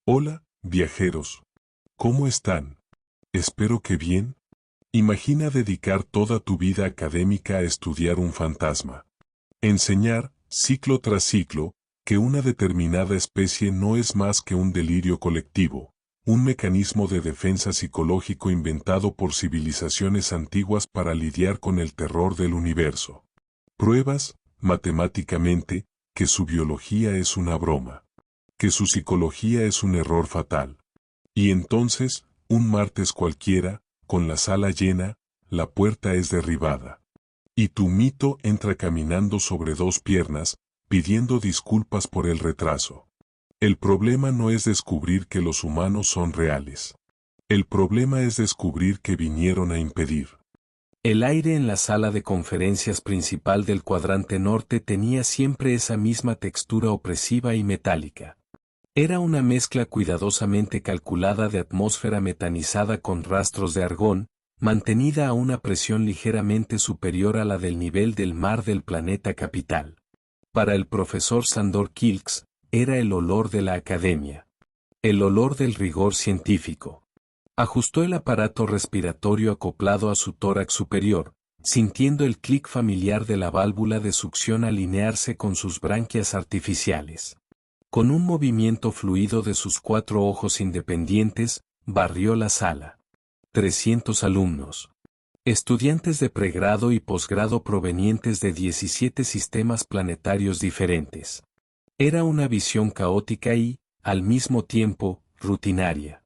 Hola, viajeros. ¿Cómo están? Espero que bien. Imagina dedicar toda tu vida académica a estudiar un fantasma. Enseñar, ciclo tras ciclo, que una determinada especie no es más que un delirio colectivo, un mecanismo de defensa psicológico inventado por civilizaciones antiguas para lidiar con el terror del universo. Pruebas, matemáticamente, que su biología es una broma, que su psicología es un error fatal. Y entonces, un martes cualquiera, con la sala llena, la puerta es derribada. Y tu mito entra caminando sobre dos piernas, pidiendo disculpas por el retraso. El problema no es descubrir que los humanos son reales. El problema es descubrir que vinieron a impedir. El aire en la sala de conferencias principal del cuadrante norte tenía siempre esa misma textura opresiva y metálica. Era una mezcla cuidadosamente calculada de atmósfera metanizada con rastros de argón, mantenida a una presión ligeramente superior a la del nivel del mar del planeta capital. Para el profesor Sandor Kilks, era el olor de la academia. El olor del rigor científico. Ajustó el aparato respiratorio acoplado a su tórax superior, sintiendo el clic familiar de la válvula de succión alinearse con sus branquias artificiales. Con un movimiento fluido de sus 4 ojos independientes, barrió la sala. 300 alumnos. Estudiantes de pregrado y posgrado provenientes de 17 sistemas planetarios diferentes. Era una visión caótica y, al mismo tiempo, rutinaria.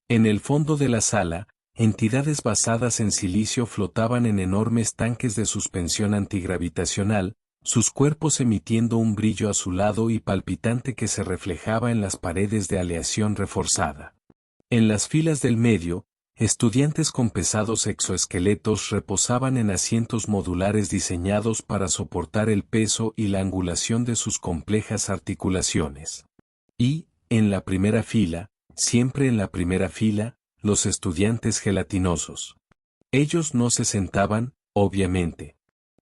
En el fondo de la sala, entidades basadas en silicio flotaban en enormes tanques de suspensión antigravitacional, sus cuerpos emitiendo un brillo azulado y palpitante que se reflejaba en las paredes de aleación reforzada. En las filas del medio, estudiantes con pesados exoesqueletos reposaban en asientos modulares diseñados para soportar el peso y la angulación de sus complejas articulaciones. Y, en la primera fila, siempre en la primera fila, los estudiantes gelatinosos. Ellos no se sentaban, obviamente.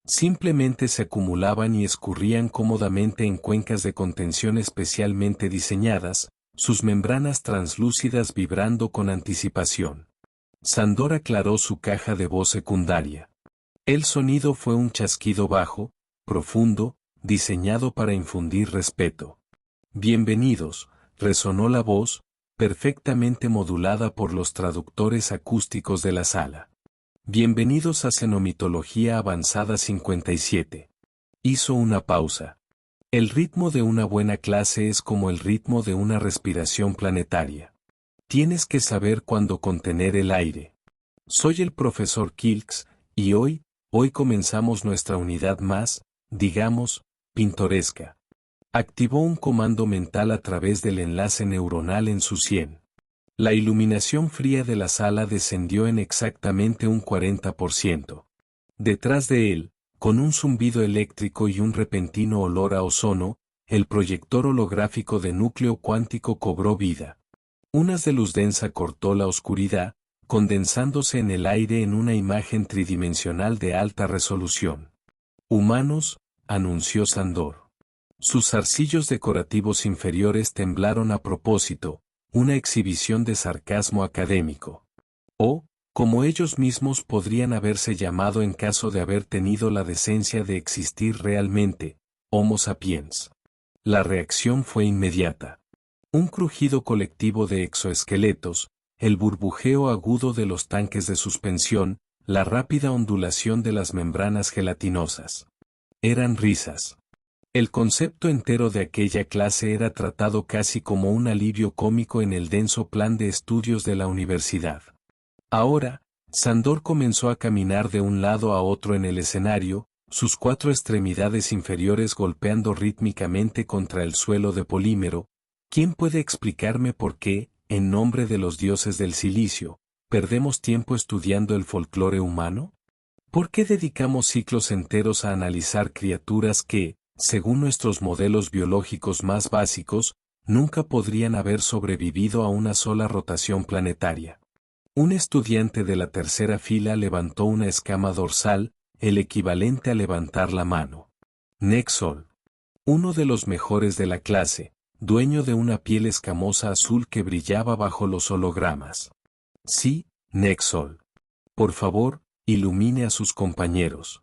Simplemente se acumulaban y escurrían cómodamente en cuencas de contención especialmente diseñadas, sus membranas translúcidas vibrando con anticipación. Sandor aclaró su caja de voz secundaria. El sonido fue un chasquido bajo, profundo, diseñado para infundir respeto. Bienvenidos, resonó la voz, perfectamente modulada por los traductores acústicos de la sala. Bienvenidos a Cenomitología Avanzada 57. Hizo una pausa. El ritmo de una buena clase es como el ritmo de una respiración planetaria. Tienes que saber cuándo contener el aire. Soy el profesor Kilks, y hoy comenzamos nuestra unidad más, digamos, pintoresca. Activó un comando mental a través del enlace neuronal en su sien. La iluminación fría de la sala descendió en exactamente un 40%. Detrás de él, con un zumbido eléctrico y un repentino olor a ozono, el proyector holográfico de núcleo cuántico cobró vida. Un haz de luz densa cortó la oscuridad, condensándose en el aire en una imagen tridimensional de alta resolución. Humanos, anunció Sandor. Sus zarcillos decorativos inferiores temblaron a propósito, una exhibición de sarcasmo académico. O, como ellos mismos podrían haberse llamado en caso de haber tenido la decencia de existir realmente, Homo sapiens. La reacción fue inmediata. Un crujido colectivo de exoesqueletos, el burbujeo agudo de los tanques de suspensión, la rápida ondulación de las membranas gelatinosas. Eran risas. El concepto entero de aquella clase era tratado casi como un alivio cómico en el denso plan de estudios de la universidad. Ahora, Sandor comenzó a caminar de un lado a otro en el escenario, sus 4 extremidades inferiores golpeando rítmicamente contra el suelo de polímero. ¿Quién puede explicarme por qué, en nombre de los dioses del silicio, perdemos tiempo estudiando el folclore humano? ¿Por qué dedicamos ciclos enteros a analizar criaturas que, según nuestros modelos biológicos más básicos, nunca podrían haber sobrevivido a una sola rotación planetaria? Un estudiante de la tercera fila levantó una escama dorsal, el equivalente a levantar la mano. Nexol. Uno de los mejores de la clase, dueño de una piel escamosa azul que brillaba bajo los hologramas. Sí, Nexol. Por favor, ilumine a sus compañeros.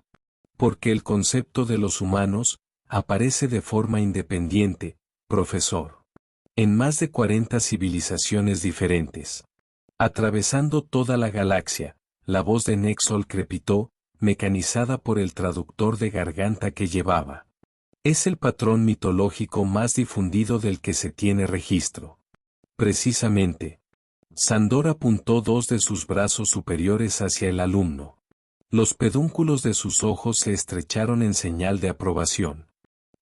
Porque el concepto de los humanos aparece de forma independiente, profesor. En más de 40 civilizaciones diferentes. Atravesando toda la galaxia, la voz de Nexol crepitó, mecanizada por el traductor de garganta que llevaba. Es el patrón mitológico más difundido del que se tiene registro. Precisamente. Sandor apuntó dos de sus brazos superiores hacia el alumno. Los pedúnculos de sus ojos se estrecharon en señal de aprobación.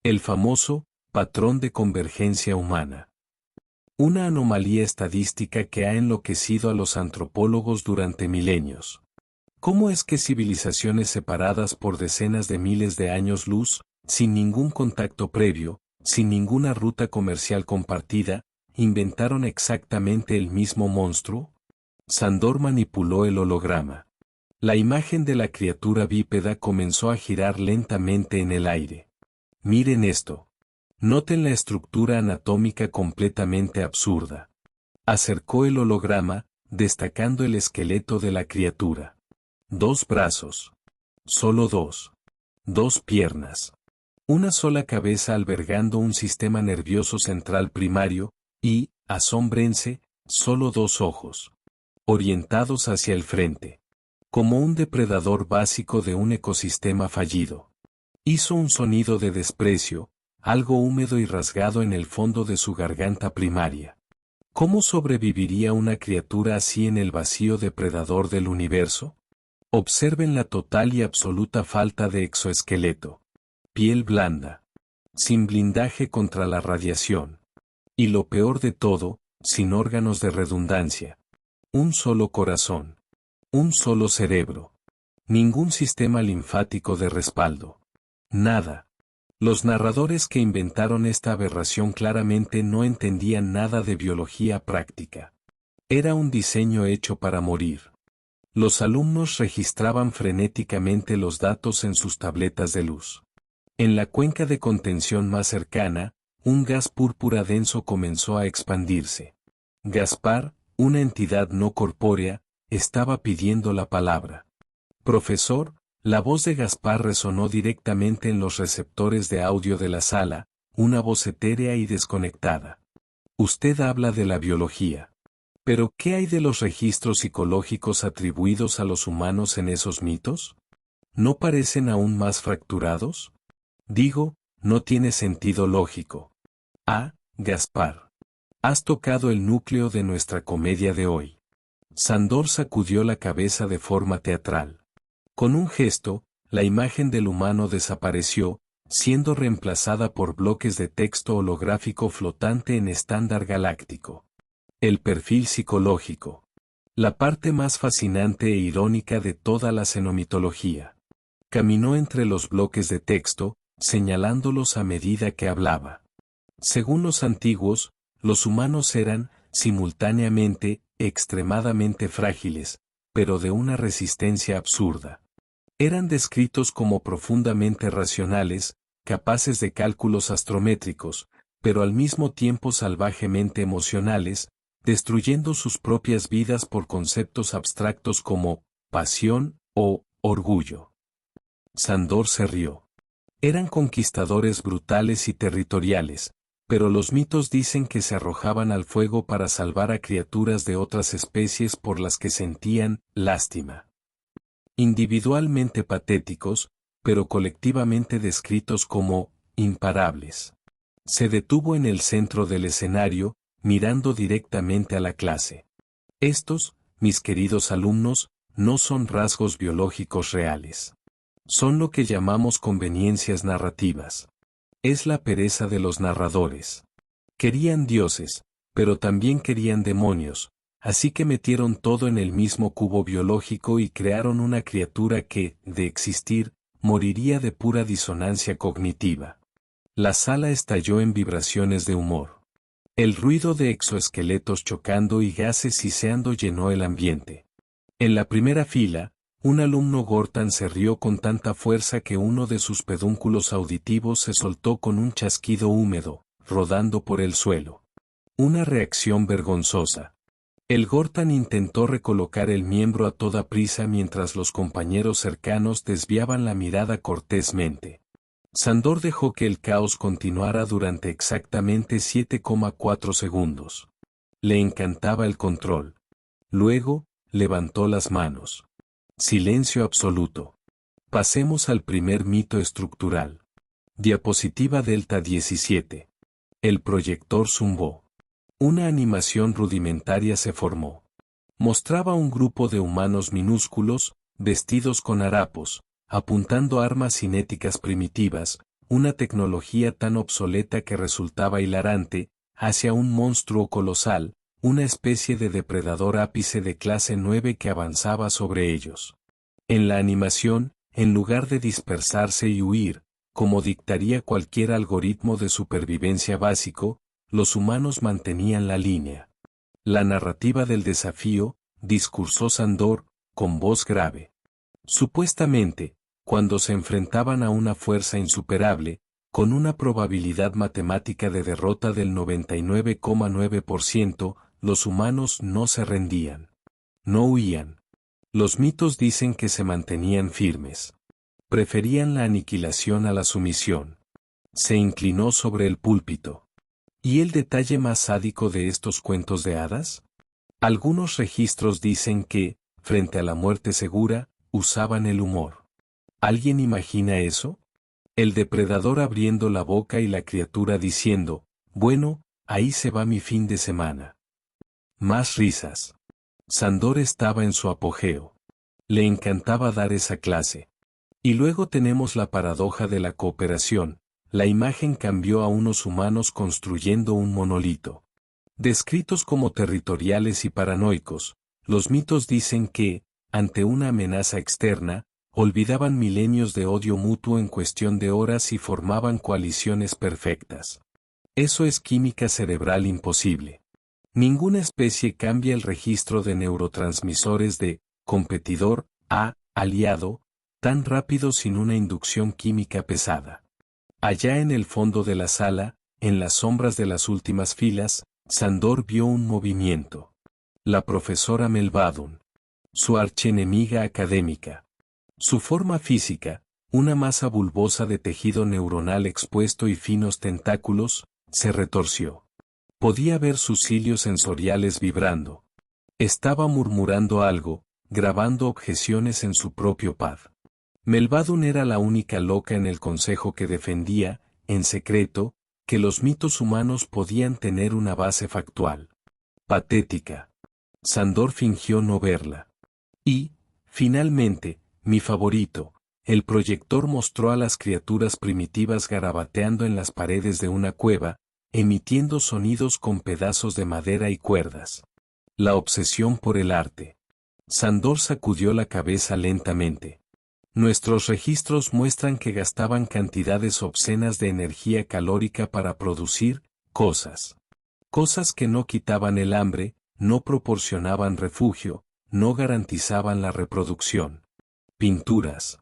El famoso patrón de convergencia humana. Una anomalía estadística que ha enloquecido a los antropólogos durante milenios. ¿Cómo es que civilizaciones separadas por decenas de miles de años luz, sin ningún contacto previo, sin ninguna ruta comercial compartida, inventaron exactamente el mismo monstruo? Sandor manipuló el holograma. La imagen de la criatura bípeda comenzó a girar lentamente en el aire. Miren esto. Noten la estructura anatómica completamente absurda. Acercó el holograma, destacando el esqueleto de la criatura. 2 brazos. Solo 2. 2 piernas. Una sola cabeza albergando un sistema nervioso central primario, y, asómbrense, solo 2 ojos. Orientados hacia el frente. Como un depredador básico de un ecosistema fallido. Hizo un sonido de desprecio, algo húmedo y rasgado en el fondo de su garganta primaria. ¿Cómo sobreviviría una criatura así en el vacío depredador del universo? Observen la total y absoluta falta de exoesqueleto. Piel blanda. Sin blindaje contra la radiación. Y lo peor de todo, sin órganos de redundancia. Un solo corazón. Un solo cerebro. Ningún sistema linfático de respaldo. Nada. Los narradores que inventaron esta aberración claramente no entendían nada de biología práctica. Era un diseño hecho para morir. Los alumnos registraban frenéticamente los datos en sus tabletas de luz. En la cuenca de contención más cercana, un gas púrpura denso comenzó a expandirse. Gaspar, una entidad no corpórea, estaba pidiendo la palabra. Profesor, la voz de Gaspar resonó directamente en los receptores de audio de la sala, una voz etérea y desconectada. Usted habla de la biología. ¿Pero qué hay de los registros psicológicos atribuidos a los humanos en esos mitos? ¿No parecen aún más fracturados? Digo, no tiene sentido lógico. Ah, Gaspar. Has tocado el núcleo de nuestra comedia de hoy. Sandor sacudió la cabeza de forma teatral. Con un gesto, la imagen del humano desapareció, siendo reemplazada por bloques de texto holográfico flotante en estándar galáctico. El perfil psicológico. La parte más fascinante e irónica de toda la xenomitología. Caminó entre los bloques de texto, señalándolos a medida que hablaba. Según los antiguos, los humanos eran, simultáneamente, extremadamente frágiles, pero de una resistencia absurda. Eran descritos como profundamente racionales, capaces de cálculos astrométricos, pero al mismo tiempo salvajemente emocionales, destruyendo sus propias vidas por conceptos abstractos como pasión o orgullo. Sandor se rió. Eran conquistadores brutales y territoriales, pero los mitos dicen que se arrojaban al fuego para salvar a criaturas de otras especies por las que sentían lástima. Individualmente patéticos, pero colectivamente descritos como imparables. Se detuvo en el centro del escenario, mirando directamente a la clase. Estos, mis queridos alumnos, no son rasgos biológicos reales. Son lo que llamamos conveniencias narrativas. Es la pereza de los narradores. Querían dioses, pero también querían demonios, así que metieron todo en el mismo cubo biológico y crearon una criatura que, de existir, moriría de pura disonancia cognitiva. La sala estalló en vibraciones de humor. El ruido de exoesqueletos chocando y gases siseando llenó el ambiente. En la primera fila, un alumno Gortan se rió con tanta fuerza que uno de sus pedúnculos auditivos se soltó con un chasquido húmedo, rodando por el suelo. Una reacción vergonzosa. El Gortan intentó recolocar el miembro a toda prisa mientras los compañeros cercanos desviaban la mirada cortésmente. Sandor dejó que el caos continuara durante exactamente 7,4 segundos. Le encantaba el control. Luego, levantó las manos. Silencio absoluto. Pasemos al primer mito estructural. Diapositiva Delta 17. El proyector zumbó. Una animación rudimentaria se formó. Mostraba un grupo de humanos minúsculos, vestidos con harapos, apuntando armas cinéticas primitivas, una tecnología tan obsoleta que resultaba hilarante, hacia un monstruo colosal, una especie de depredador ápice de clase 9 que avanzaba sobre ellos. En la animación, en lugar de dispersarse y huir, como dictaría cualquier algoritmo de supervivencia básico, los humanos mantenían la línea. La narrativa del desafío, discursó Sandor, con voz grave. Supuestamente, cuando se enfrentaban a una fuerza insuperable, con una probabilidad matemática de derrota del 99,9%, los humanos no se rendían. No huían. Los mitos dicen que se mantenían firmes. Preferían la aniquilación a la sumisión. Se inclinó sobre el púlpito. ¿Y el detalle más sádico de estos cuentos de hadas? Algunos registros dicen que, frente a la muerte segura, usaban el humor. ¿Alguien imagina eso? El depredador abriendo la boca y la criatura diciendo, bueno, ahí se va mi fin de semana. Más risas. Sandor estaba en su apogeo. Le encantaba dar esa clase. Y luego tenemos la paradoja de la cooperación. La imagen cambió a unos humanos construyendo un monolito. Descritos como territoriales y paranoicos, los mitos dicen que, ante una amenaza externa, olvidaban milenios de odio mutuo en cuestión de horas y formaban coaliciones perfectas. Eso es química cerebral imposible. Ninguna especie cambia el registro de neurotransmisores de competidor a aliado tan rápido sin una inducción química pesada. Allá en el fondo de la sala, en las sombras de las últimas filas, Sandor vio un movimiento. La profesora Melvadon. Su archienemiga académica. Su forma física, una masa bulbosa de tejido neuronal expuesto y finos tentáculos, se retorció. Podía ver sus cilios sensoriales vibrando. Estaba murmurando algo, grabando objeciones en su propio pad. Melvadon era la única loca en el consejo que defendía, en secreto, que los mitos humanos podían tener una base factual. Patética. Sandor fingió no verla. Y, finalmente, mi favorito, el proyector mostró a las criaturas primitivas garabateando en las paredes de una cueva, emitiendo sonidos con pedazos de madera y cuerdas. La obsesión por el arte. Sandor sacudió la cabeza lentamente. Nuestros registros muestran que gastaban cantidades obscenas de energía calórica para producir cosas. Cosas que no quitaban el hambre, no proporcionaban refugio, no garantizaban la reproducción. Pinturas.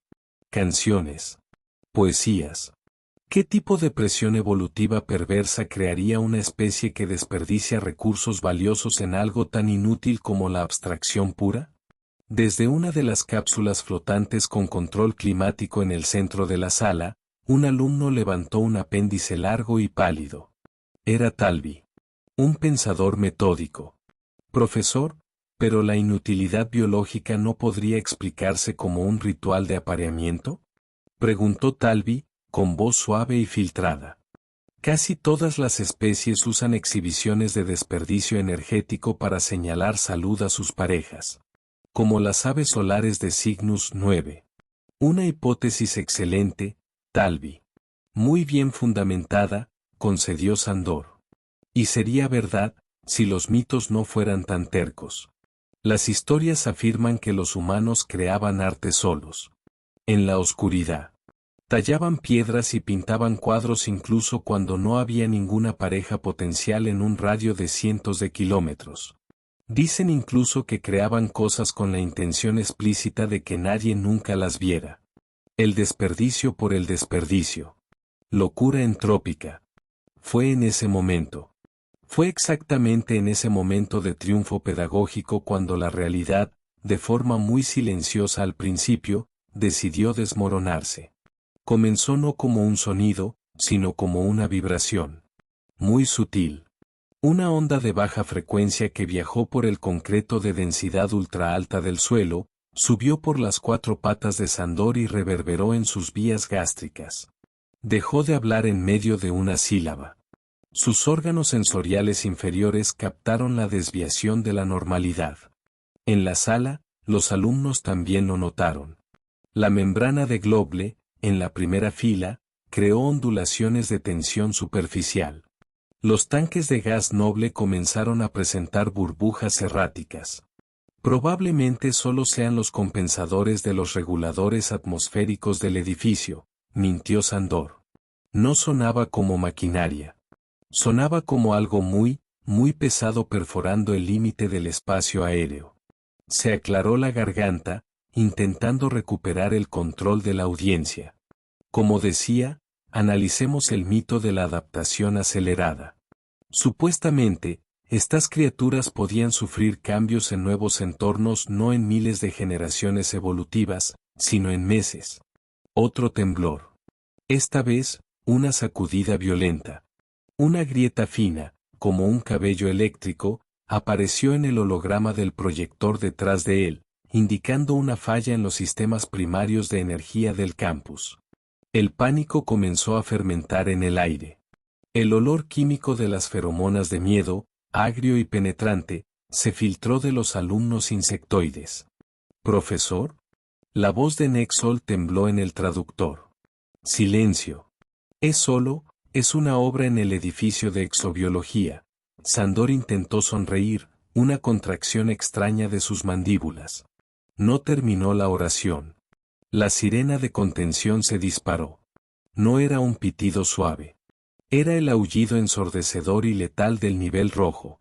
Canciones. Poesías. ¿Qué tipo de presión evolutiva perversa crearía una especie que desperdicia recursos valiosos en algo tan inútil como la abstracción pura? Desde una de las cápsulas flotantes con control climático en el centro de la sala, un alumno levantó un apéndice largo y pálido. Era Talvi. Un pensador metódico. Profesor, ¿pero la inutilidad biológica no podría explicarse como un ritual de apareamiento? Preguntó Talvi, con voz suave y filtrada. Casi todas las especies usan exhibiciones de desperdicio energético para señalar salud a sus parejas. Como las aves solares de Cygnus 9. Una hipótesis excelente, Talvi. Muy bien fundamentada, concedió Sandor. Y sería verdad, si los mitos no fueran tan tercos. Las historias afirman que los humanos creaban arte solos. En la oscuridad. Tallaban piedras y pintaban cuadros incluso cuando no había ninguna pareja potencial en un radio de cientos de kilómetros. Dicen incluso que creaban cosas con la intención explícita de que nadie nunca las viera. El desperdicio por el desperdicio. Locura entrópica. Fue en ese momento. Fue exactamente en ese momento de triunfo pedagógico cuando la realidad, de forma muy silenciosa al principio, decidió desmoronarse. Comenzó no como un sonido, sino como una vibración. Muy sutil. Una onda de baja frecuencia que viajó por el concreto de densidad ultra alta del suelo, subió por las 4 patas de Sándor y reverberó en sus vías gástricas. Dejó de hablar en medio de una sílaba. Sus órganos sensoriales inferiores captaron la desviación de la normalidad. En la sala, los alumnos también lo notaron. La membrana de Globle, en la primera fila, creó ondulaciones de tensión superficial. Los tanques de gas noble comenzaron a presentar burbujas erráticas. Probablemente solo sean los compensadores de los reguladores atmosféricos del edificio, mintió Sándor. No sonaba como maquinaria. Sonaba como algo muy, muy pesado perforando el límite del espacio aéreo. Se aclaró la garganta, intentando recuperar el control de la audiencia. Como decía, analicemos el mito de la adaptación acelerada. Supuestamente, estas criaturas podían sufrir cambios en nuevos entornos no en miles de generaciones evolutivas, sino en meses. Otro temblor. Esta vez, una sacudida violenta. Una grieta fina, como un cabello eléctrico, apareció en el holograma del proyector detrás de él, indicando una falla en los sistemas primarios de energía del campus. El pánico comenzó a fermentar en el aire. El olor químico de las feromonas de miedo, agrio y penetrante, se filtró de los alumnos insectoides. ¿Profesor? La voz de Nexol tembló en el traductor. Silencio. Es una obra en el edificio de exobiología. Sándor intentó sonreír, una contracción extraña de sus mandíbulas. No terminó la oración. La sirena de contención se disparó. No era un pitido suave. Era el aullido ensordecedor y letal del nivel rojo.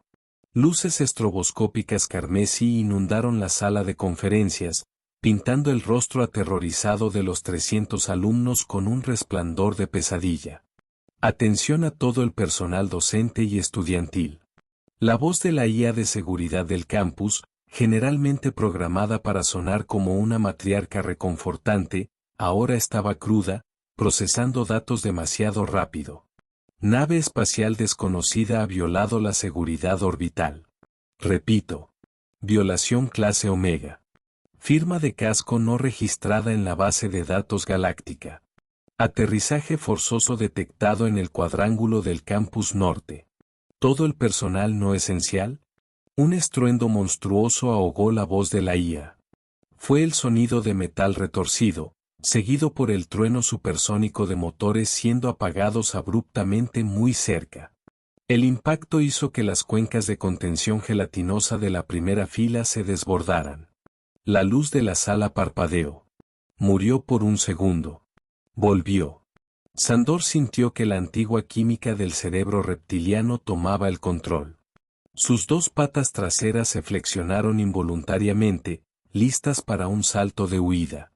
Luces estroboscópicas carmesí inundaron la sala de conferencias, pintando el rostro aterrorizado de los 300 alumnos con un resplandor de pesadilla. Atención a todo el personal docente y estudiantil. La voz de la IA de seguridad del campus, generalmente programada para sonar como una matriarca reconfortante, ahora estaba cruda, procesando datos demasiado rápido. Nave espacial desconocida ha violado la seguridad orbital. Repito. Violación clase Omega. Firma de casco no registrada en la base de datos galáctica. Aterrizaje forzoso detectado en el cuadrángulo del campus norte. ¿Todo el personal no esencial? Un estruendo monstruoso ahogó la voz de la IA. Fue el sonido de metal retorcido, seguido por el trueno supersónico de motores siendo apagados abruptamente muy cerca. El impacto hizo que las cuencas de contención gelatinosa de la primera fila se desbordaran. La luz de la sala parpadeó. Murió por un segundo. Volvió. Sándor sintió que la antigua química del cerebro reptiliano tomaba el control. Sus 2 patas traseras se flexionaron involuntariamente, listas para un salto de huida.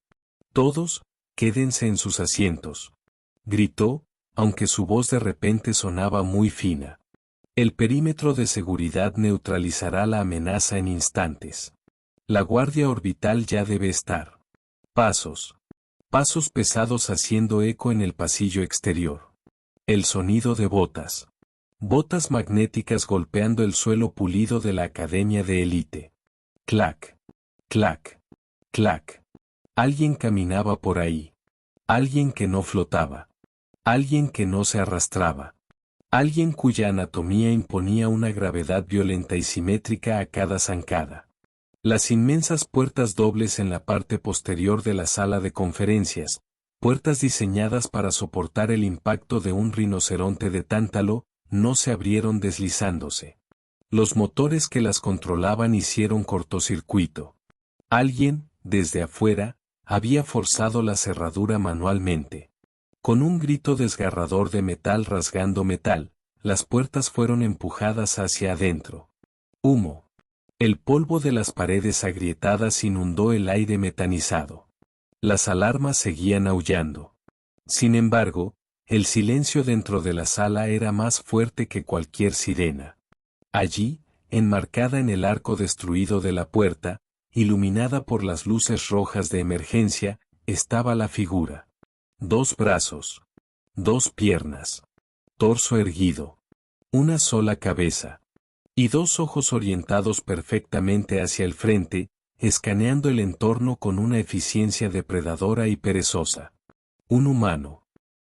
Todos, quédense en sus asientos. Gritó, aunque su voz de repente sonaba muy fina. El perímetro de seguridad neutralizará la amenaza en instantes. La guardia orbital ya debe estar. Pasos. Pasos pesados haciendo eco en el pasillo exterior. El sonido de botas. Botas magnéticas golpeando el suelo pulido de la academia de élite. Clac. Clac. Clac. Alguien caminaba por ahí. Alguien que no flotaba. Alguien que no se arrastraba. Alguien cuya anatomía imponía una gravedad violenta y simétrica a cada zancada. Las inmensas puertas dobles en la parte posterior de la sala de conferencias, puertas diseñadas para soportar el impacto de un rinoceronte de tántalo, no se abrieron deslizándose. Los motores que las controlaban hicieron cortocircuito. Alguien, desde afuera, había forzado la cerradura manualmente. Con un grito desgarrador de metal rasgando metal, las puertas fueron empujadas hacia adentro. Humo. El polvo de las paredes agrietadas inundó el aire metanizado. Las alarmas seguían aullando. Sin embargo, El silencio dentro de la sala era más fuerte que cualquier sirena. Allí, enmarcada en el arco destruido de la puerta, iluminada por las luces rojas de emergencia, estaba la figura. 2 brazos. 2 piernas. Torso erguido. Una sola cabeza. Y 2 ojos orientados perfectamente hacia el frente, escaneando el entorno con una eficiencia depredadora y perezosa. Un humano.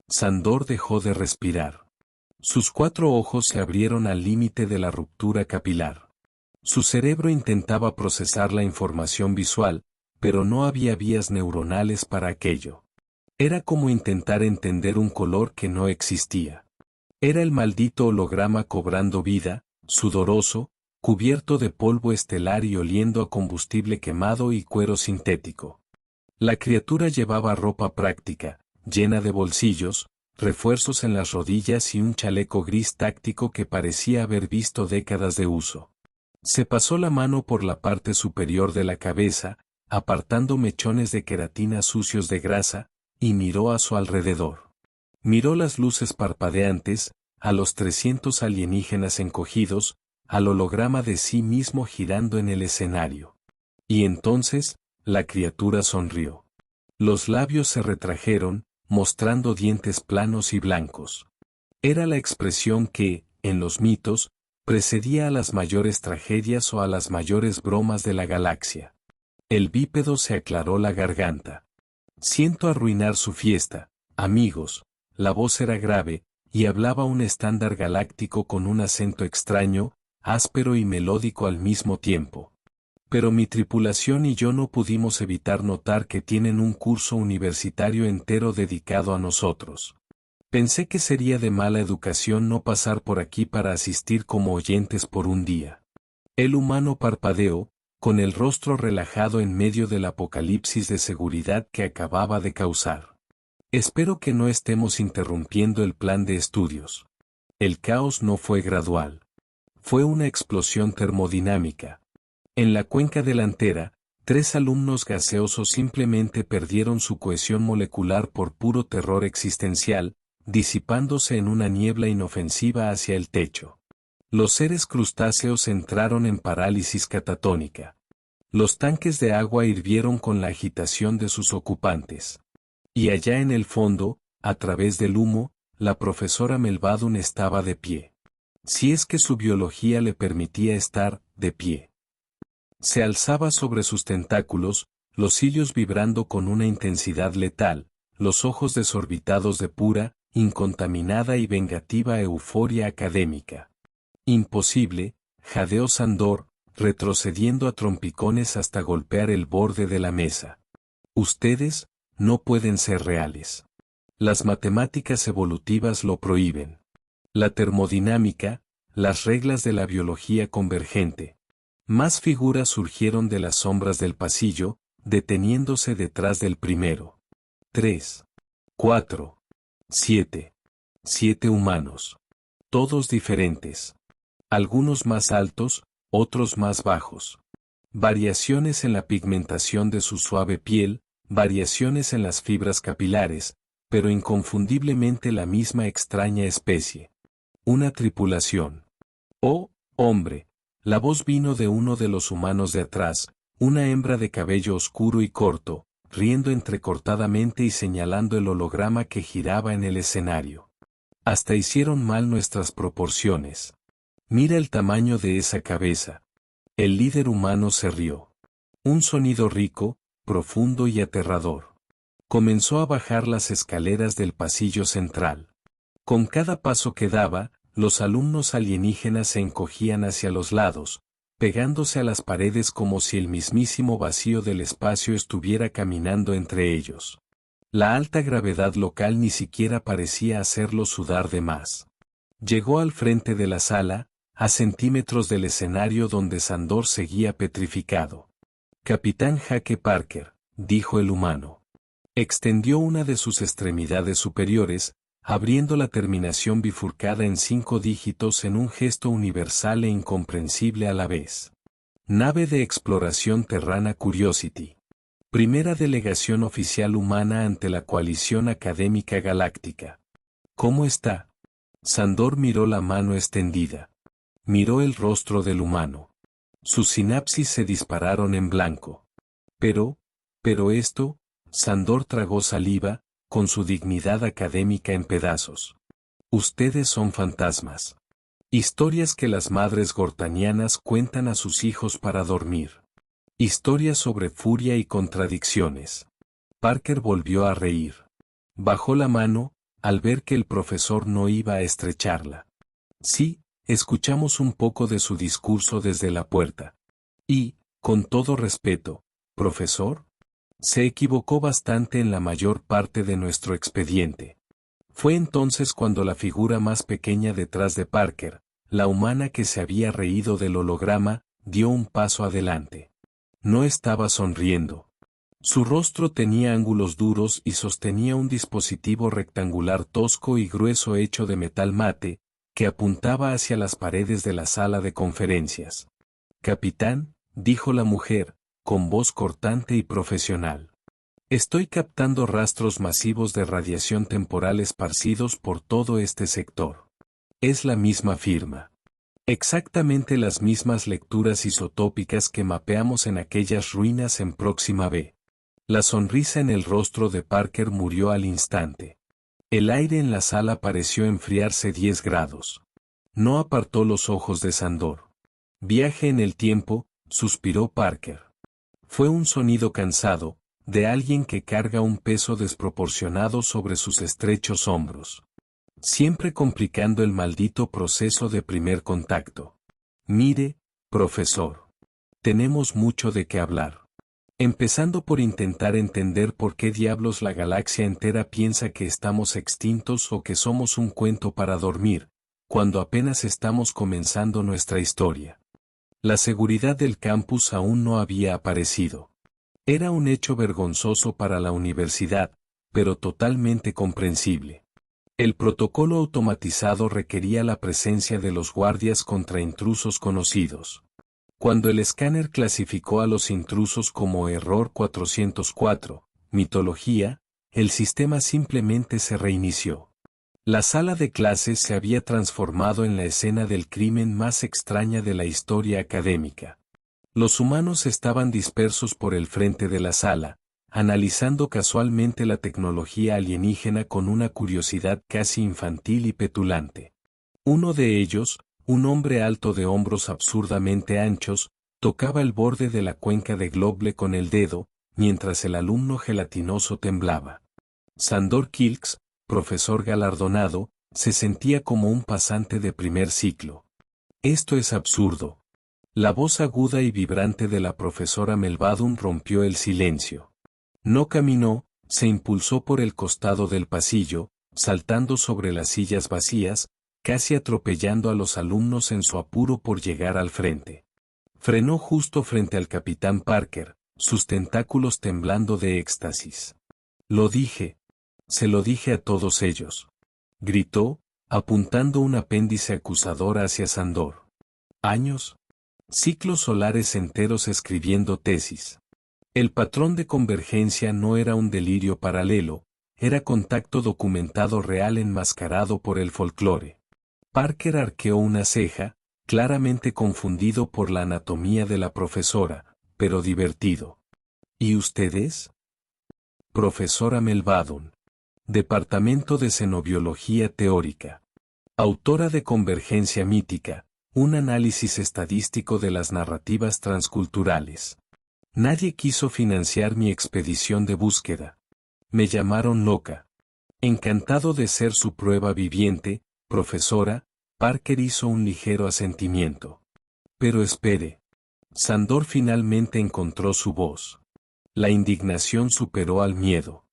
Sandor dejó de respirar. Sus 4 ojos se abrieron al límite de la ruptura capilar. Su cerebro intentaba procesar la información visual, pero no había vías neuronales para aquello. Era como intentar entender un color que no existía. Era el maldito holograma cobrando vida, sudoroso, cubierto de polvo estelar y oliendo a combustible quemado y cuero sintético. La criatura llevaba ropa práctica, llena de bolsillos, refuerzos en las rodillas y un chaleco gris táctico que parecía haber visto décadas de uso. Se pasó la mano por la parte superior de la cabeza, apartando mechones de queratina sucios de grasa, y miró a su alrededor. Miró las luces parpadeantes, a los 300 alienígenas encogidos, al holograma de sí mismo girando en el escenario. Y entonces, la criatura sonrió. Los labios se retrajeron, mostrando dientes planos y blancos. Era la expresión que, en los mitos, precedía a las mayores tragedias o a las mayores bromas de la galaxia. El bípedo se aclaró la garganta. Siento arruinar su fiesta, amigos. La voz era grave, y hablaba un estándar galáctico con un acento extraño, áspero y melódico al mismo tiempo. Pero mi tripulación y yo no pudimos evitar notar que tienen un curso universitario entero dedicado a nosotros. Pensé que sería de mala educación no pasar por aquí para asistir como oyentes por un día. El humano parpadeó, con el rostro relajado en medio del apocalipsis de seguridad que acababa de causar. Espero que no estemos interrumpiendo el plan de estudios. El caos no fue gradual. Fue una explosión termodinámica. En la cuenca delantera, 3 alumnos gaseosos simplemente perdieron su cohesión molecular por puro terror existencial, disipándose en una niebla inofensiva hacia el techo. Los seres crustáceos entraron en parálisis catatónica. Los tanques de agua hirvieron con la agitación de sus ocupantes. Y allá en el fondo, a través del humo, la profesora Melvadun estaba de pie. Si es que su biología le permitía estar de pie. Se alzaba sobre sus tentáculos, los cilios vibrando con una intensidad letal, los ojos desorbitados de pura, incontaminada y vengativa euforia académica. Imposible, jadeó Sandor, retrocediendo a trompicones hasta golpear el borde de la mesa. Ustedes no pueden ser reales. Las matemáticas evolutivas lo prohíben. La termodinámica, las reglas de la biología convergente. Más figuras surgieron de las sombras del pasillo, deteniéndose detrás del primero. 3, 4, 7. 7 humanos. Todos diferentes. Algunos más altos, otros más bajos. Variaciones en la pigmentación de su suave piel, variaciones en las fibras capilares, pero inconfundiblemente la misma extraña especie. Una tripulación. Oh, hombre. La voz vino de uno de los humanos de atrás, una hembra de cabello oscuro y corto, riendo entrecortadamente y señalando el holograma que giraba en el escenario. Hasta hicieron mal nuestras proporciones. Mira el tamaño de esa cabeza. El líder humano se rió. Un sonido rico, profundo y aterrador. Comenzó a bajar las escaleras del pasillo central. Con cada paso que daba, los alumnos alienígenas se encogían hacia los lados, pegándose a las paredes como si el mismísimo vacío del espacio estuviera caminando entre ellos. La alta gravedad local ni siquiera parecía hacerlo sudar de más. Llegó al frente de la sala, a centímetros del escenario donde Sandor seguía petrificado. Capitán Jaque Parker, dijo el humano. Extendió una de sus extremidades superiores, abriendo la terminación bifurcada en 5 dígitos en un gesto universal e incomprensible a la vez. Nave de exploración terrana Curiosity. Primera delegación oficial humana ante la coalición académica galáctica. ¿Cómo está? Sandor miró la mano extendida. Miró el rostro del humano. Sus sinapsis se dispararon en blanco. Pero esto, Sandor tragó saliva, con su dignidad académica en pedazos. Ustedes son fantasmas. Historias que las madres gortanianas cuentan a sus hijos para dormir. Historias sobre furia y contradicciones. Parker volvió a reír. Bajó la mano, al ver que el profesor no iba a estrecharla. Sí, escuchamos un poco de su discurso desde la puerta. Y, con todo respeto, profesor, se equivocó bastante en la mayor parte de nuestro expediente. Fue entonces cuando la figura más pequeña detrás de Parker, la humana que se había reído del holograma, dio un paso adelante. No estaba sonriendo. Su rostro tenía ángulos duros y sostenía un dispositivo rectangular tosco y grueso hecho de metal mate, que apuntaba hacia las paredes de la sala de conferencias. Capitán, dijo la mujer, con voz cortante y profesional. Estoy captando rastros masivos de radiación temporal esparcidos por todo este sector. Es la misma firma. Exactamente las mismas lecturas isotópicas que mapeamos en aquellas ruinas en Próxima B. La sonrisa en el rostro de Parker murió al instante. El aire en la sala pareció enfriarse 10 grados. No apartó los ojos de Sandor. Viaje en el tiempo, suspiró Parker. Fue un sonido cansado, de alguien que carga un peso desproporcionado sobre sus estrechos hombros. Siempre complicando el maldito proceso de primer contacto. Mire, profesor. Tenemos mucho de qué hablar. Empezando por intentar entender por qué diablos la galaxia entera piensa que estamos extintos o que somos un cuento para dormir, cuando apenas estamos comenzando nuestra historia. La seguridad del campus aún no había aparecido. Era un hecho vergonzoso para la universidad, pero totalmente comprensible. El protocolo automatizado requería la presencia de los guardias contra intrusos conocidos. Cuando el escáner clasificó a los intrusos como error 404, mitología, el sistema simplemente se reinició. La sala de clases se había transformado en la escena del crimen más extraña de la historia académica. Los humanos estaban dispersos por el frente de la sala, analizando casualmente la tecnología alienígena con una curiosidad casi infantil y petulante. Uno de ellos, un hombre alto de hombros absurdamente anchos, tocaba el borde de la cuenca de Globle con el dedo, mientras el alumno gelatinoso temblaba. Sandor Kilks, profesor galardonado, se sentía como un pasante de primer ciclo. Esto es absurdo. La voz aguda y vibrante de la profesora Melvadum rompió el silencio. No caminó, se impulsó por el costado del pasillo, saltando sobre las sillas vacías, casi atropellando a los alumnos en su apuro por llegar al frente. Frenó justo frente al capitán Parker, sus tentáculos temblando de éxtasis. Lo dije. Se lo dije a todos ellos. Gritó, apuntando un apéndice acusador hacia Sandor. ¿Años? Ciclos solares enteros escribiendo tesis. El patrón de convergencia no era un delirio paralelo, era contacto documentado real enmascarado por el folclore. Parker arqueó una ceja, claramente confundido por la anatomía de la profesora, pero divertido. ¿Y ustedes? Profesora Melvadum. Departamento de Xenobiología Teórica. Autora de Convergencia Mítica, un análisis estadístico de las narrativas transculturales. Nadie quiso financiar mi expedición de búsqueda. Me llamaron loca. Encantado de ser su prueba viviente, profesora, Parker hizo un ligero asentimiento. Pero espere. Sandor finalmente encontró su voz. La indignación superó al miedo.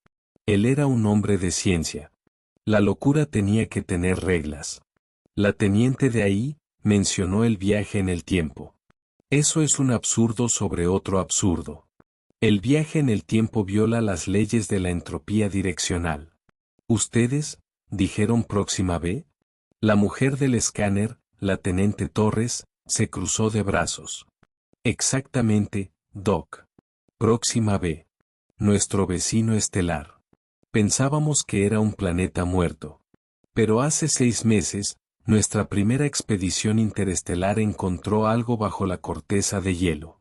Él era un hombre de ciencia. La locura tenía que tener reglas. La teniente de ahí, mencionó el viaje en el tiempo. Eso es un absurdo sobre otro absurdo. El viaje en el tiempo viola las leyes de la entropía direccional. ¿Ustedes, dijeron Próxima B? La mujer del escáner, la teniente Torres, se cruzó de brazos. Exactamente, Doc. Próxima B. Nuestro vecino estelar. Pensábamos que era un planeta muerto. Pero hace 6 meses, nuestra primera expedición interestelar encontró algo bajo la corteza de hielo.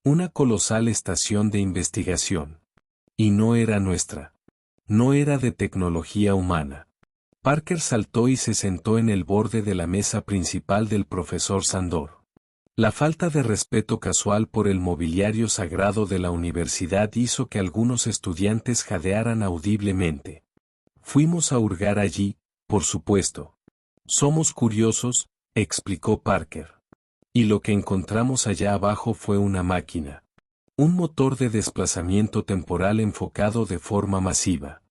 Una colosal estación de investigación. Y no era nuestra. No era de tecnología humana. Parker saltó y se sentó en el borde de la mesa principal del profesor Sandor. La falta de respeto casual por el mobiliario sagrado de la universidad hizo que algunos estudiantes jadearan audiblemente. Fuimos a hurgar allí, por supuesto. Somos curiosos, explicó Parker. Y lo que encontramos allá abajo fue una máquina. Un motor de desplazamiento temporal enfocado de forma masiva.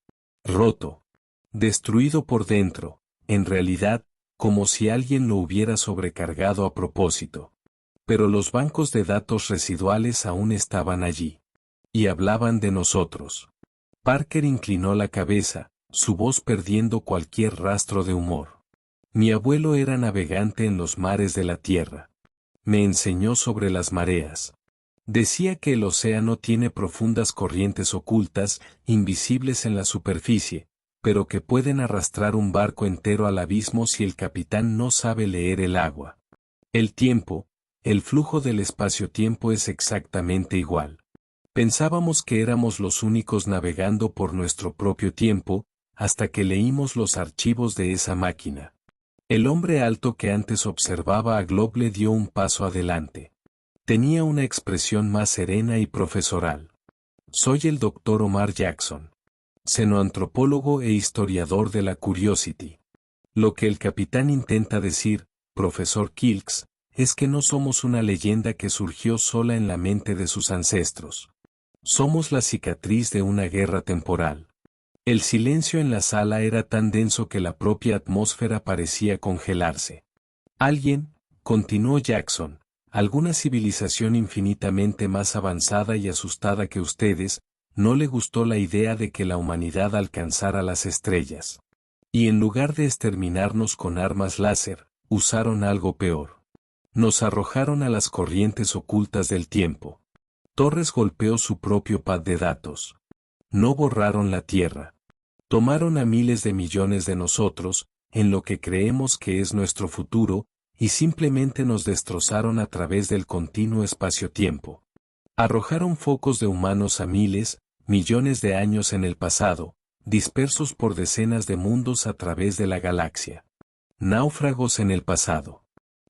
Roto. Destruido por dentro, en realidad, como si alguien lo hubiera sobrecargado a propósito. Pero los bancos de datos residuales aún estaban allí. Y hablaban de nosotros. Parker inclinó la cabeza, su voz perdiendo cualquier rastro de humor. Mi abuelo era navegante en los mares de la tierra. Me enseñó sobre las mareas. Decía que el océano tiene profundas corrientes ocultas, invisibles en la superficie, pero que pueden arrastrar un barco entero al abismo si el capitán no sabe leer el agua. El tiempo, el flujo del espacio-tiempo es exactamente igual. Pensábamos que éramos los únicos navegando por nuestro propio tiempo, hasta que leímos los archivos de esa máquina. El hombre alto que antes observaba a Globle dio un paso adelante. Tenía una expresión más serena y profesoral. Soy el Dr. Omar Jackson, xenoantropólogo e historiador de la Curiosity. Lo que el capitán intenta decir, profesor Kilks, es que no somos una leyenda que surgió sola en la mente de sus ancestros. Somos la cicatriz de una guerra temporal. El silencio en la sala era tan denso que la propia atmósfera parecía congelarse. Alguien, continuó Jackson, alguna civilización infinitamente más avanzada y asustada que ustedes, no le gustó la idea de que la humanidad alcanzara las estrellas. Y en lugar de exterminarnos con armas láser, usaron algo peor. Nos arrojaron a las corrientes ocultas del tiempo. Torres golpeó su propio pad de datos. No borraron la Tierra. Tomaron a miles de millones de nosotros, en lo que creemos que es nuestro futuro, y simplemente nos destrozaron a través del continuo espacio-tiempo. Arrojaron focos de humanos a miles, millones de años en el pasado, dispersos por decenas de mundos a través de la galaxia. Náufragos en el pasado.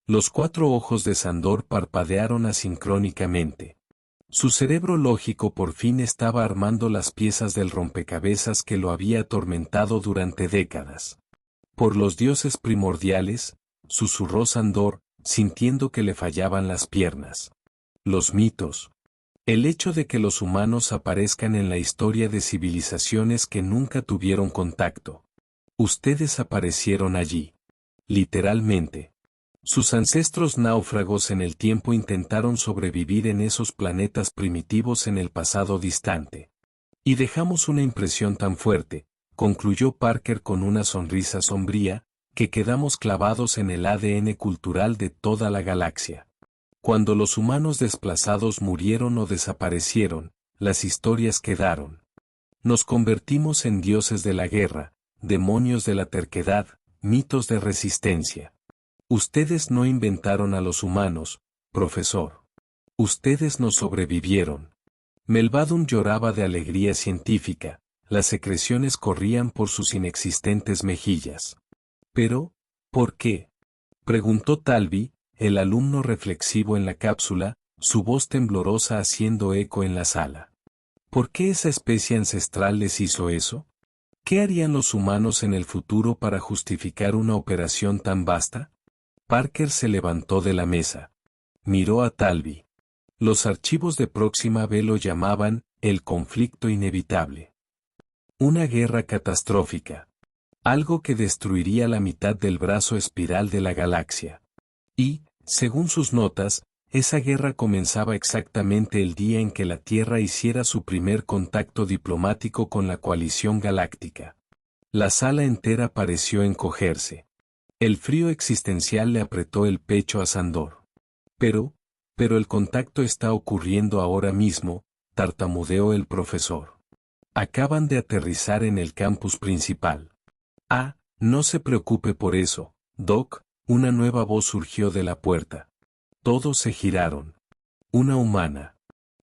Los 4 ojos de Sandor parpadearon asincrónicamente. Su cerebro lógico por fin estaba armando las piezas del rompecabezas que lo había atormentado durante décadas. Por los dioses primordiales, susurró Sandor, sintiendo que le fallaban las piernas. Los mitos. El hecho de que los humanos aparezcan en la historia de civilizaciones que nunca tuvieron contacto. Ustedes aparecieron allí. Literalmente. Sus ancestros náufragos en el tiempo intentaron sobrevivir en esos planetas primitivos en el pasado distante. Y dejamos una impresión tan fuerte, concluyó Parker con una sonrisa sombría, que quedamos clavados en el ADN cultural de toda la galaxia. Cuando los humanos desplazados murieron o desaparecieron, las historias quedaron. Nos convertimos en dioses de la guerra, demonios de la terquedad, mitos de resistencia. Ustedes no inventaron a los humanos, profesor. Ustedes nos sobrevivieron. Melvadum lloraba de alegría científica, las secreciones corrían por sus inexistentes mejillas. Pero, ¿por qué? Preguntó Talby, el alumno reflexivo en la cápsula, su voz temblorosa haciendo eco en la sala. ¿Por qué esa especie ancestral les hizo eso? ¿Qué harían los humanos en el futuro para justificar una operación tan vasta? Parker se levantó de la mesa. Miró a Talby. Los archivos de Próxima B lo llamaban, el conflicto inevitable. Una guerra catastrófica. Algo que destruiría la mitad del brazo espiral de la galaxia. Y, según sus notas, esa guerra comenzaba exactamente el día en que la Tierra hiciera su primer contacto diplomático con la coalición galáctica. La sala entera pareció encogerse. El frío existencial le apretó el pecho a Sandor. Pero el contacto está ocurriendo ahora mismo, tartamudeó el profesor. Acaban de aterrizar en el campus principal. Ah, No se preocupe por eso, Doc, una nueva voz surgió de la puerta. Todos se giraron. Una humana.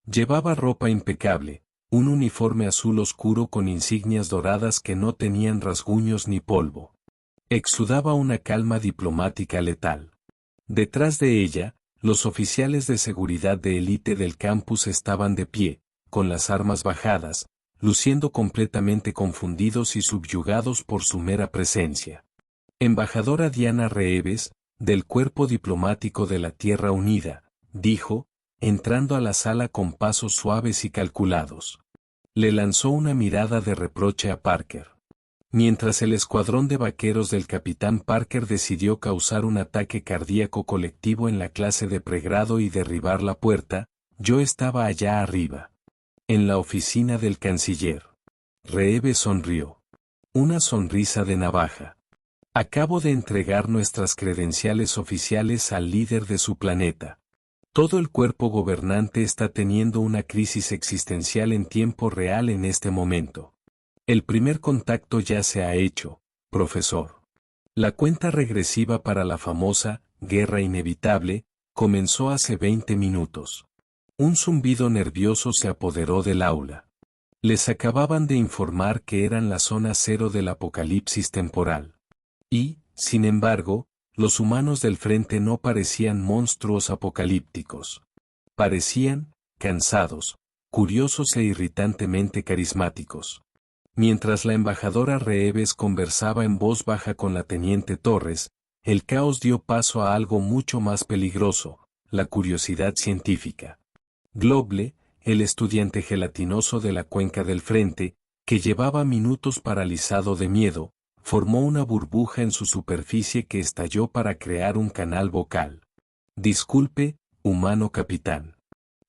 Llevaba ropa impecable, un uniforme azul oscuro con insignias doradas que no tenían rasguños ni polvo. Exudaba una calma diplomática letal. Detrás de ella, los oficiales de seguridad de élite del campus estaban de pie, con las armas bajadas, luciendo completamente confundidos y subyugados por su mera presencia. Embajadora Diana Reeves, del Cuerpo Diplomático de la Tierra Unida, dijo, entrando a la sala con pasos suaves y calculados. Le lanzó una mirada de reproche a Parker. Mientras el escuadrón de vaqueros del capitán Parker decidió causar un ataque cardíaco colectivo en la clase de pregrado y derribar la puerta, yo estaba allá arriba. En la oficina del canciller. Reeves sonrió. Una sonrisa de navaja. Acabo de entregar nuestras credenciales oficiales al líder de su planeta. Todo el cuerpo gobernante está teniendo una crisis existencial en tiempo real en este momento. El primer contacto ya se ha hecho, profesor. La cuenta regresiva para la famosa guerra inevitable comenzó hace 20 minutos. Un zumbido nervioso se apoderó del aula. Les acababan de informar que eran la zona cero del apocalipsis temporal. Y, sin embargo, los humanos del frente no parecían monstruos apocalípticos. Parecían, cansados, curiosos e irritantemente carismáticos. Mientras la embajadora Reeves conversaba en voz baja con la teniente Torres, el caos dio paso a algo mucho más peligroso, la curiosidad científica. Globle, el estudiante gelatinoso de la cuenca del frente, que llevaba minutos paralizado de miedo, formó una burbuja en su superficie que estalló para crear un canal vocal. Disculpe, humano capitán.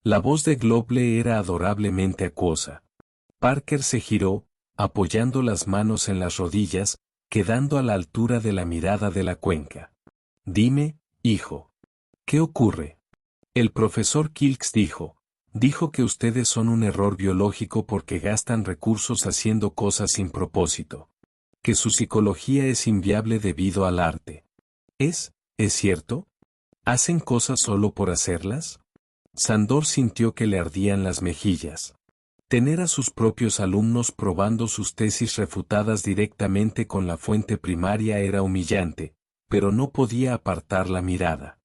La voz de Globle era adorablemente acuosa. Parker se giró, apoyando las manos en las rodillas, quedando a la altura de la mirada de la cuenca. Dime, hijo. ¿Qué ocurre? El profesor Kilks dijo que ustedes son un error biológico porque gastan recursos haciendo cosas sin propósito. Que su psicología es inviable debido al arte. ¿Es cierto? ¿Hacen cosas solo por hacerlas? Sandor sintió que le ardían las mejillas. Tener a sus propios alumnos probando sus tesis refutadas directamente con la fuente primaria era humillante, pero no podía apartar la mirada.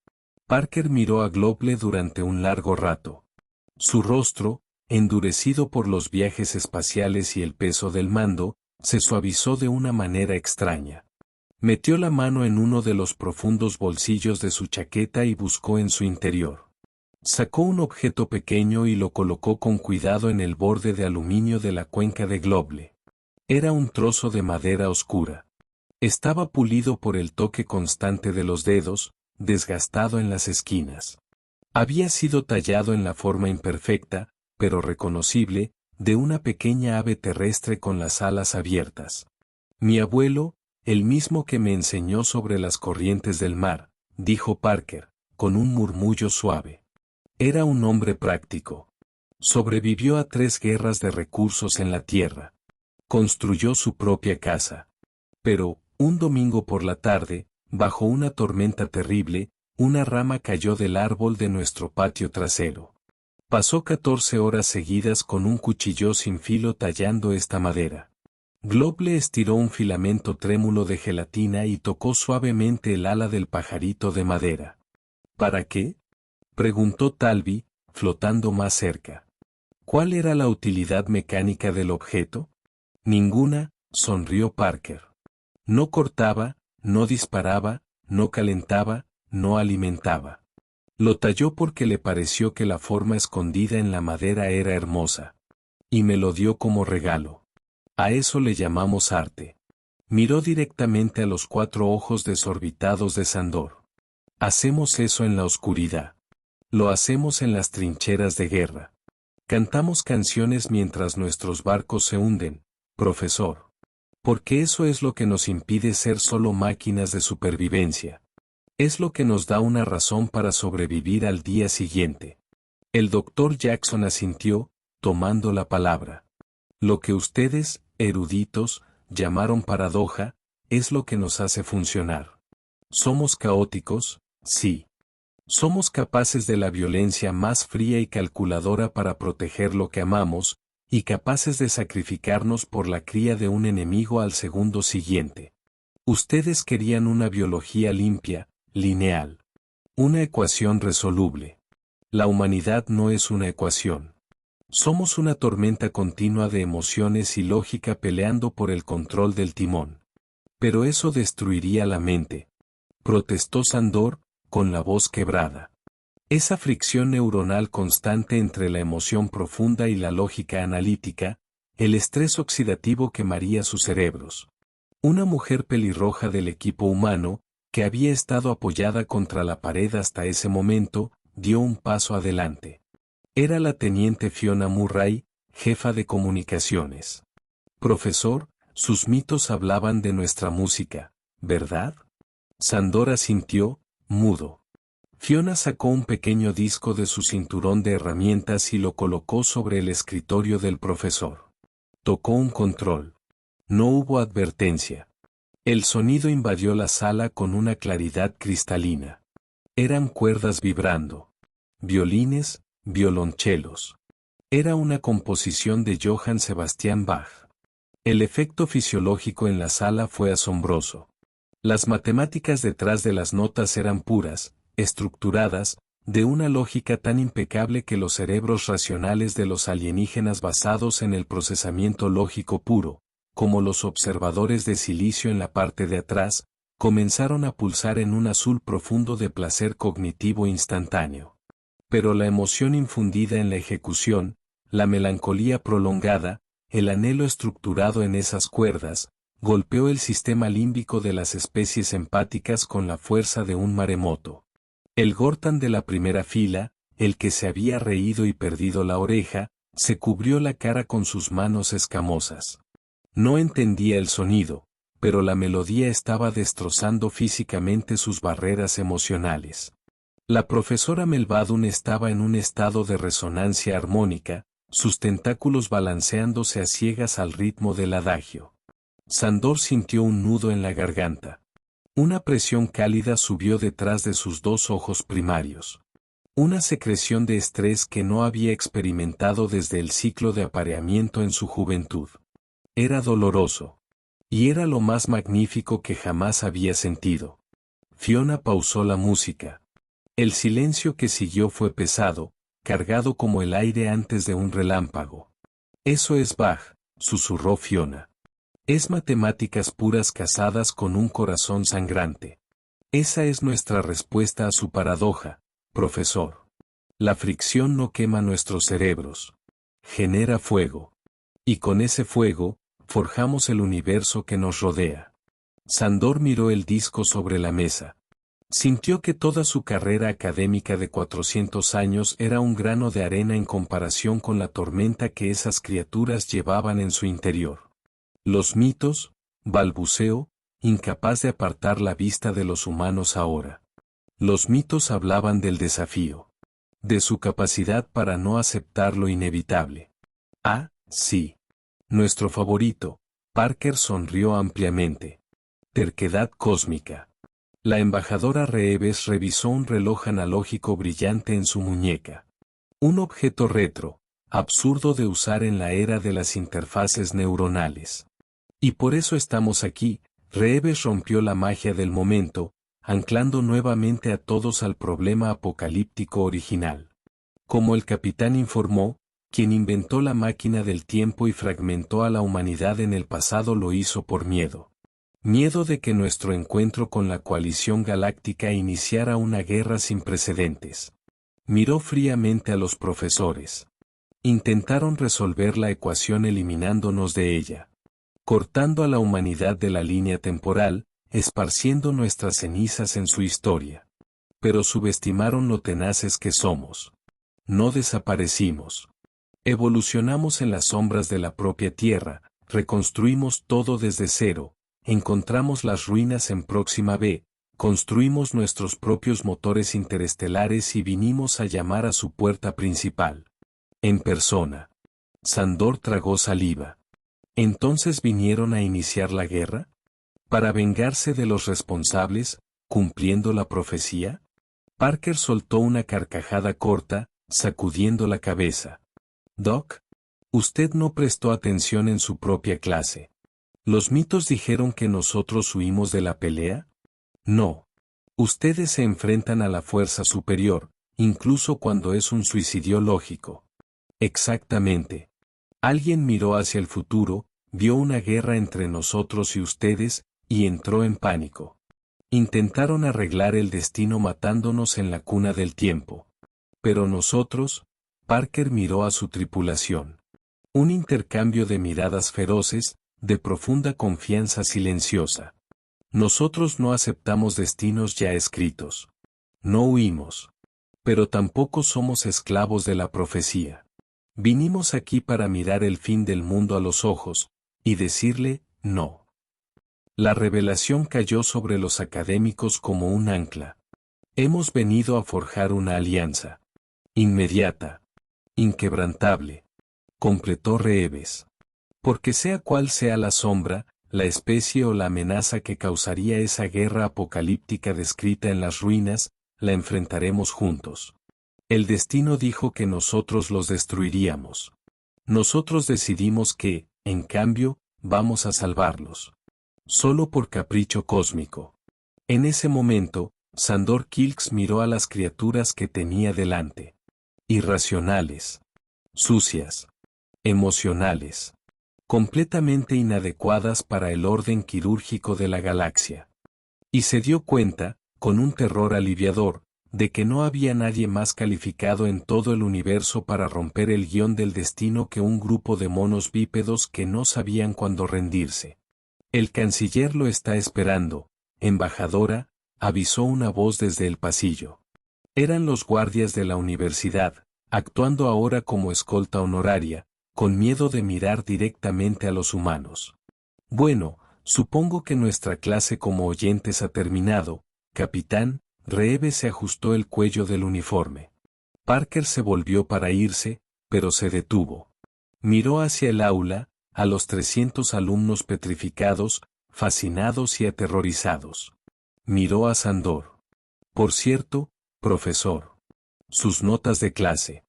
Parker miró a Globle durante un largo rato. Su rostro, endurecido por los viajes espaciales y el peso del mando, se suavizó de una manera extraña. Metió la mano en uno de los profundos bolsillos de su chaqueta y buscó en su interior. Sacó un objeto pequeño y lo colocó con cuidado en el borde de aluminio de la cuenca de Globle. Era un trozo de madera oscura. Estaba pulido por el toque constante de los dedos, desgastado en las esquinas. Había sido tallado en la forma imperfecta, pero reconocible, de una pequeña ave terrestre con las alas abiertas. Mi abuelo, el mismo que me enseñó sobre las corrientes del mar, dijo Parker, con un murmullo suave. Era un hombre práctico. Sobrevivió a 3 guerras de recursos en la tierra. Construyó su propia casa. Pero, un domingo por la tarde, bajo una tormenta terrible, una rama cayó del árbol de nuestro patio trasero. Pasó 14 horas seguidas con un cuchillo sin filo tallando esta madera. Globle estiró un filamento trémulo de gelatina y tocó suavemente el ala del pajarito de madera. ¿Para qué?, preguntó Talby, flotando más cerca. ¿Cuál era la utilidad mecánica del objeto? Ninguna, sonrió Parker. No cortaba, no disparaba, no calentaba, no alimentaba. Lo talló porque le pareció que la forma escondida en la madera era hermosa. Y me lo dio como regalo. A eso le llamamos arte. Miró directamente a los 4 ojos desorbitados de Sandor. Hacemos eso en la oscuridad. Lo hacemos en las trincheras de guerra. Cantamos canciones mientras nuestros barcos se hunden, profesor. Porque eso es lo que nos impide ser solo máquinas de supervivencia. Es lo que nos da una razón para sobrevivir al día siguiente. El doctor Jackson asintió, tomando la palabra. Lo que ustedes, eruditos, llamaron paradoja, es lo que nos hace funcionar. Somos caóticos, sí. Somos capaces de la violencia más fría y calculadora para proteger lo que amamos, y capaces de sacrificarnos por la cría de un enemigo al segundo siguiente. Ustedes querían una biología limpia, lineal. Una ecuación resoluble. La humanidad no es una ecuación. Somos una tormenta continua de emociones y lógica peleando por el control del timón. Pero eso destruiría la mente, protestó Sandor, con la voz quebrada. Esa fricción neuronal constante entre la emoción profunda y la lógica analítica, el estrés oxidativo quemaría sus cerebros. Una mujer pelirroja del equipo humano, que había estado apoyada contra la pared hasta ese momento, dio un paso adelante. Era la teniente Fiona Murray, jefa de comunicaciones. Profesor, sus mitos hablaban de nuestra música, ¿verdad? Sandor asintió, mudo. Fiona sacó un pequeño disco de su cinturón de herramientas y lo colocó sobre el escritorio del profesor. Tocó un control. No hubo advertencia. El sonido invadió la sala con una claridad cristalina. Eran cuerdas vibrando. Violines, violonchelos. Era una composición de Johann Sebastian Bach. El efecto fisiológico en la sala fue asombroso. Las matemáticas detrás de las notas eran puras, estructuradas, de una lógica tan impecable que los cerebros racionales de los alienígenas basados en el procesamiento lógico puro, como los observadores de silicio en la parte de atrás, comenzaron a pulsar en un azul profundo de placer cognitivo instantáneo. Pero la emoción infundida en la ejecución, la melancolía prolongada, el anhelo estructurado en esas cuerdas, golpeó el sistema límbico de las especies empáticas con la fuerza de un maremoto. El Gortan de la primera fila, el que se había reído y perdido la oreja, se cubrió la cara con sus manos escamosas. No entendía el sonido, pero la melodía estaba destrozando físicamente sus barreras emocionales. La profesora Melvadun estaba en un estado de resonancia armónica, sus tentáculos balanceándose a ciegas al ritmo del adagio. Sandor sintió un nudo en la garganta. Una presión cálida subió detrás de sus dos ojos primarios. Una secreción de estrés que no había experimentado desde el ciclo de apareamiento en su juventud. Era doloroso. Y era lo más magnífico que jamás había sentido. Fiona pausó la música. El silencio que siguió fue pesado, cargado como el aire antes de un relámpago. Eso es Bach, susurró Fiona. Es matemáticas puras casadas con un corazón sangrante. Esa es nuestra respuesta a su paradoja, profesor. La fricción no quema nuestros cerebros. Genera fuego. Y con ese fuego, forjamos el universo que nos rodea. Sandor miró el disco sobre la mesa. Sintió que toda su carrera académica de 400 años era un grano de arena en comparación con la tormenta que esas criaturas llevaban en su interior. Los mitos, balbuceó, incapaz de apartar la vista de los humanos ahora. Los mitos hablaban del desafío. De su capacidad para no aceptar lo inevitable. Ah, sí. Nuestro favorito, Parker sonrió ampliamente. Terquedad cósmica. La embajadora Reeves revisó un reloj analógico brillante en su muñeca. Un objeto retro, absurdo de usar en la era de las interfaces neuronales. Y por eso estamos aquí, Reeves rompió la magia del momento, anclando nuevamente a todos al problema apocalíptico original. Como el capitán informó, quien inventó la máquina del tiempo y fragmentó a la humanidad en el pasado lo hizo por miedo. Miedo de que nuestro encuentro con la coalición galáctica iniciara una guerra sin precedentes. Miró fríamente a los profesores. Intentaron resolver la ecuación eliminándonos de ella. Cortando a la humanidad de la línea temporal, esparciendo nuestras cenizas en su historia. Pero subestimaron lo tenaces que somos. No desaparecimos. Evolucionamos en las sombras de la propia Tierra, reconstruimos todo desde cero, encontramos las ruinas en Próxima B, construimos nuestros propios motores interestelares y vinimos a llamar a su puerta principal. En persona. Sandor tragó saliva. ¿Entonces vinieron a iniciar la guerra? ¿Para vengarse de los responsables, cumpliendo la profecía? Parker soltó una carcajada corta, sacudiendo la cabeza. Doc, usted no prestó atención en su propia clase. ¿Los mitos dijeron que nosotros huimos de la pelea? No. Ustedes se enfrentan a la fuerza superior, incluso cuando es un suicidio lógico. Exactamente. Alguien miró hacia el futuro, vio una guerra entre nosotros y ustedes, y entró en pánico. Intentaron arreglar el destino matándonos en la cuna del tiempo. Pero nosotros, Parker miró a su tripulación. Un intercambio de miradas feroces, de profunda confianza silenciosa. Nosotros no aceptamos destinos ya escritos. No huimos. Pero tampoco somos esclavos de la profecía. Vinimos aquí para mirar el fin del mundo a los ojos, y decirle, no. La revelación cayó sobre los académicos como un ancla. Hemos venido a forjar una alianza. Inmediata. Inquebrantable. Completó Reeves. Porque sea cual sea la sombra, la especie o la amenaza que causaría esa guerra apocalíptica descrita en las ruinas, la enfrentaremos juntos. El destino dijo que nosotros los destruiríamos. Nosotros decidimos que, en cambio, vamos a salvarlos. Solo por capricho cósmico. En ese momento, Sandor Kilks miró a las criaturas que tenía delante. Irracionales. Sucias. Emocionales. Completamente inadecuadas para el orden quirúrgico de la galaxia. Y se dio cuenta, con un terror aliviador, de que no había nadie más calificado en todo el universo para romper el guión del destino que un grupo de monos bípedos que no sabían cuándo rendirse. El canciller lo está esperando, embajadora, avisó una voz desde el pasillo. Eran los guardias de la universidad, actuando ahora como escolta honoraria, con miedo de mirar directamente a los humanos. Bueno, supongo que nuestra clase como oyentes ha terminado, capitán. Reeves se ajustó el cuello del uniforme. Parker se volvió para irse, pero se detuvo. Miró hacia el aula, a los 300 alumnos petrificados, fascinados y aterrorizados. Miró a Sandor. Por cierto, profesor. Sus notas de clase.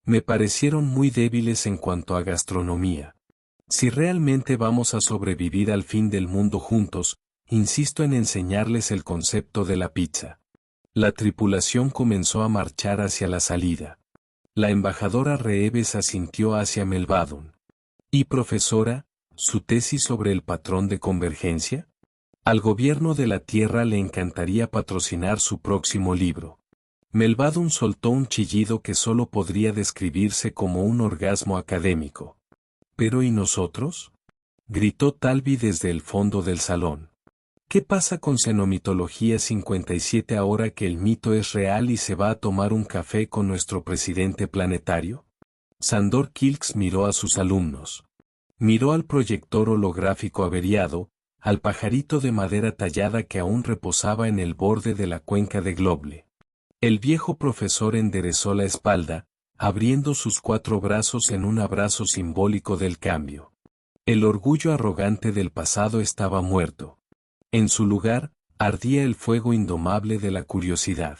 Me parecieron muy débiles en cuanto a gastronomía. Si realmente vamos a sobrevivir al fin del mundo juntos, insisto en enseñarles el concepto de la pizza. La tripulación comenzó a marchar hacia la salida. La embajadora Reeves asintió hacia Melvadon. ¿Y profesora, su tesis sobre el patrón de convergencia? Al gobierno de la Tierra le encantaría patrocinar su próximo libro. Melvadon soltó un chillido que solo podría describirse como un orgasmo académico. ¿Pero y nosotros?, gritó Talvi desde el fondo del salón. ¿Qué pasa con Xenomitología 57 ahora que el mito es real y se va a tomar un café con nuestro presidente planetario? Sandor Kilks miró a sus alumnos. Miró al proyector holográfico averiado, al pajarito de madera tallada que aún reposaba en el borde de la cuenca de Globle. El viejo profesor enderezó la espalda, abriendo sus 4 brazos en un abrazo simbólico del cambio. El orgullo arrogante del pasado estaba muerto. En su lugar, ardía el fuego indomable de la curiosidad.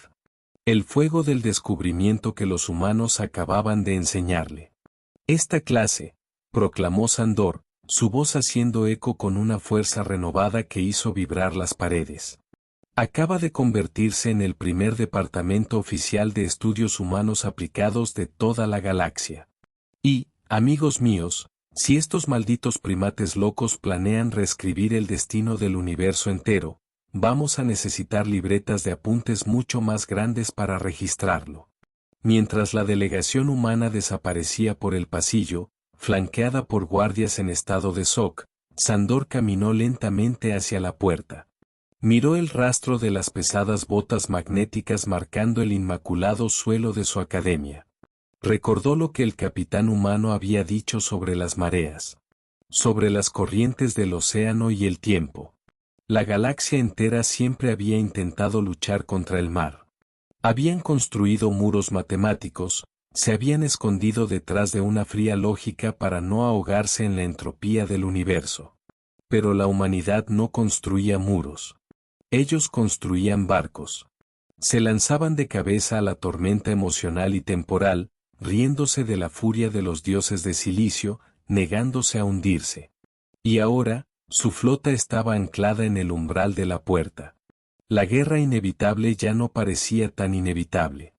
El fuego del descubrimiento que los humanos acababan de enseñarle. Esta clase, proclamó Sandor, su voz haciendo eco con una fuerza renovada que hizo vibrar las paredes. Acaba de convertirse en el primer departamento oficial de estudios humanos aplicados de toda la galaxia. Y, amigos míos, si estos malditos primates locos planean reescribir el destino del universo entero, vamos a necesitar libretas de apuntes mucho más grandes para registrarlo. Mientras la delegación humana desaparecía por el pasillo, flanqueada por guardias en estado de shock, Sandor caminó lentamente hacia la puerta. Miró el rastro de las pesadas botas magnéticas marcando el inmaculado suelo de su academia. Recordó lo que el capitán humano había dicho sobre las mareas. Sobre las corrientes del océano y el tiempo. La galaxia entera siempre había intentado luchar contra el mar. Habían construido muros matemáticos, se habían escondido detrás de una fría lógica para no ahogarse en la entropía del universo. Pero la humanidad no construía muros. Ellos construían barcos. Se lanzaban de cabeza a la tormenta emocional y temporal, riéndose de la furia de los dioses de silicio, negándose a hundirse. Y ahora, su flota estaba anclada en el umbral de la puerta. La guerra inevitable ya no parecía tan inevitable.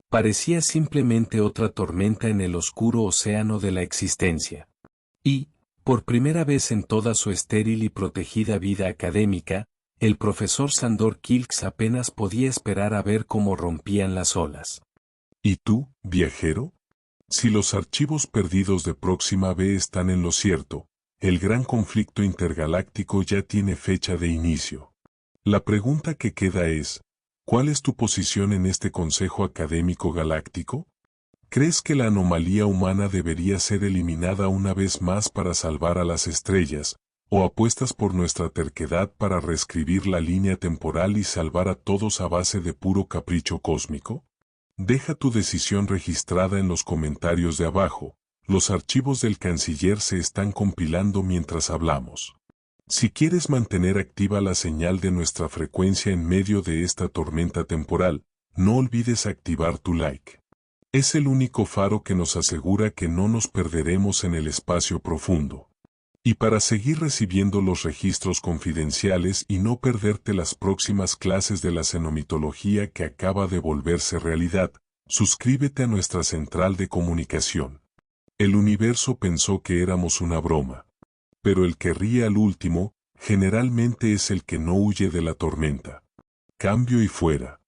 Parecía simplemente otra tormenta en el oscuro océano de la existencia. Y, por primera vez en toda su estéril y protegida vida académica, el profesor Sandor Kilks apenas podía esperar a ver cómo rompían las olas. ¿Y tú, viajero? Si los archivos perdidos de Próxima B están en lo cierto, el gran conflicto intergaláctico ya tiene fecha de inicio. La pregunta que queda es, ¿cuál es tu posición en este Consejo Académico Galáctico? ¿Crees que la anomalía humana debería ser eliminada una vez más para salvar a las estrellas, o apuestas por nuestra terquedad para reescribir la línea temporal y salvar a todos a base de puro capricho cósmico? Deja tu decisión registrada en los comentarios de abajo. Los archivos del canciller se están compilando mientras hablamos. Si quieres mantener activa la señal de nuestra frecuencia en medio de esta tormenta temporal, no olvides activar tu like. Es el único faro que nos asegura que no nos perderemos en el espacio profundo. Y para seguir recibiendo los registros confidenciales y no perderte las próximas clases de la xenomitología que acaba de volverse realidad, suscríbete a nuestra central de comunicación. El universo pensó que éramos una broma. Pero el que ríe al último, generalmente es el que no huye de la tormenta. Cambio y fuera.